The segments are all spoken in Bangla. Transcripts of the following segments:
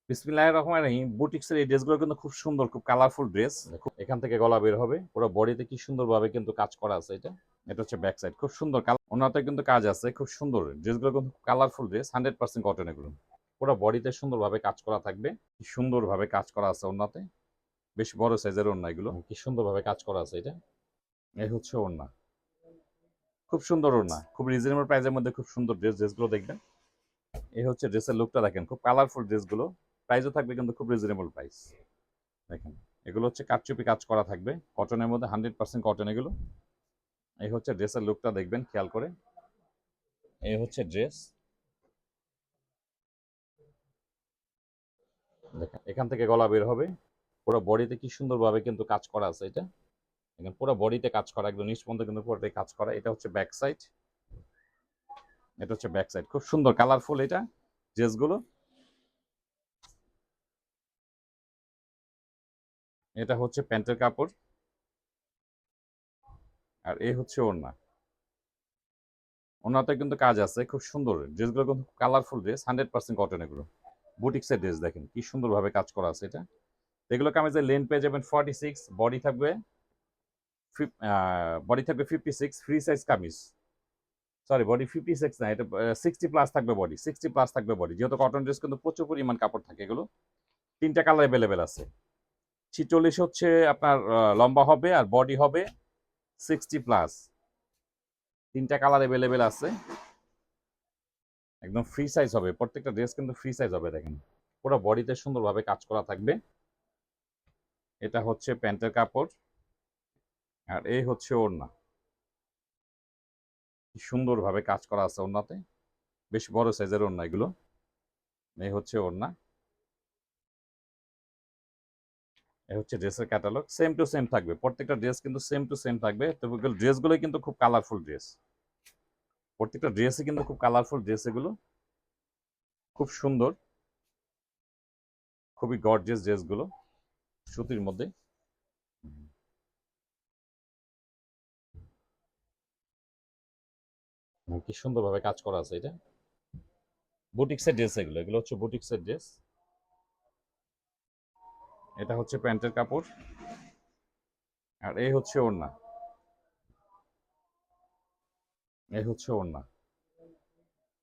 বিসমিল্লাহির রহমানির রহিম। বুটিক্সের এই ড্রেসগুলো কিন্তু খুব সুন্দর, খুব কালারফুল ড্রেস। এখান থেকে গলা বের হবে, পুরো বডিতে কি সুন্দরভাবে কিন্তু কাজ করা আছে। এটা হচ্ছে ব্যাক সাইড, খুব সুন্দর ওনাতে কিন্তু কাজ আছে, খুব সুন্দর ড্রেসগুলো কিন্তু কালারফুল ড্রেস, 100% কটন। এগুলো পুরো বডিতে সুন্দরভাবে কাজ করা থাকবে, কি সুন্দরভাবে কাজ করা আছে ওনাতে। বেশ বড় সাইজের ওড়না, এগুলো কি সুন্দরভাবে কাজ করা আছে। এই হচ্ছে ওড়না, খুব সুন্দর ওড়না, খুব রিজনেবল প্রাইসের মধ্যে খুব সুন্দর ড্রেসগুলো দেখবেন। এই হচ্ছে ড্রেসের লুকটা দেখেন, খুব কালারফুল ড্রেসগুলো। প্রাইসও থাকবে কিন্তু খুব রিজনেবল প্রাইস। দেখেন, এগুলো হচ্ছে কারচুপি কাজ করা থাকবে, কটনের মধ্যে, 100% কটন এগুলো। এই হচ্ছে ড্রেসের লুকটা দেখবেন খেয়াল করে। এই হচ্ছে ড্রেস, দেখেন এখান থেকে গলা বের হবে, পুরো বডিতে কি সুন্দরভাবে কিন্তু কাজ করা আছে। দেখেন পুরো বডিতে কাজ করা, একদম নিচ পর্যন্ত কিন্তু পুরোটাই কাজ করা। এটা হচ্ছে ব্যাক সাইড, খুব সুন্দর কালারফুল এটা ড্রেসগুলো। এটা হচ্ছে প্যান্টের কাপড়, আর এই হচ্ছে ওড়না। ওড়নাতে কিন্তু কাজ আছে, খুব সুন্দর ড্রেসগুলো, কিন্তু কালারফুল ড্রেস, 100% কটন এগুলো। বুটিক্সের ড্রেস দেখেন কি সুন্দরভাবে কাজ করা আছে। এগুলো কামিজের লেন্থ পেয়ে যাবেন 46, বডি থাকবে 56, free size kameez. Sorry, body 56 না, এটা 60 প্লাস থাকবে বডি, 60 প্লাস থাকবে বডি। যেহেতু কটন ড্রেস কিন্তু প্রচুর পরিমাণ কাপড় থাকে এগুলো। তিনটা কালার অ্যাভেলেবেল আছে। 46 হচ্ছে আপনার লম্বা হবে, আর বডি হবে 60 প্লাস। তিনটা কালার অ্যাভেলেবেল আছে, একদম ফ্রি সাইজ হবে। প্রত্যেকটা ড্রেস কিন্তু ফ্রি সাইজ হবে। দেখেন পুরো বডিতে সুন্দরভাবে কাজ করা থাকবে। এটা হচ্ছে প্যান্টের কাপড়, আর এই হচ্ছে ওড়না। কি সুন্দরভাবে কাজ করা আছে ওড়নাতে, বেশ বড় সাইজের ওড়না এগুলো। এই হচ্ছে ওড়না, এই হচ্ছে ড্রেসের ক্যাটালগ। সেম টু সেম থাকবে, প্রত্যেকটা ড্রেস কিন্তু সেম টু সেম থাকবে। তবে ড্রেসগুলোই কিন্তু খুব কালারফুল ড্রেস, প্রত্যেকটা ড্রেসই কিন্তু খুব কালারফুল ড্রেস এগুলো, খুব সুন্দর, খুবই গর্জিয়াস ড্রেসগুলো, সুতির মধ্যে। কি সুন্দরভাবে কাজ করা আছে। বুটিক্সের ড্রেস এগুলো, হচ্ছে বুটিক্সের ড্রেস। এটা হচ্ছে প্যান্টের কাপড়, আর এই হচ্ছে ওড়না।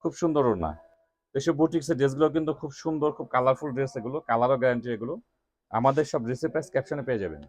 খুব সুন্দর ওড়না। এসব বুটিক্সের ড্রেসগুলো কিন্তু খুব সুন্দর, খুব কালারফুল ড্রেস এগুলো, কালারও গ্যারান্টি এগুলো। আমাদের সব ড্রেসের প্রাইস ক্যাপশনে পেয়ে যাবেন।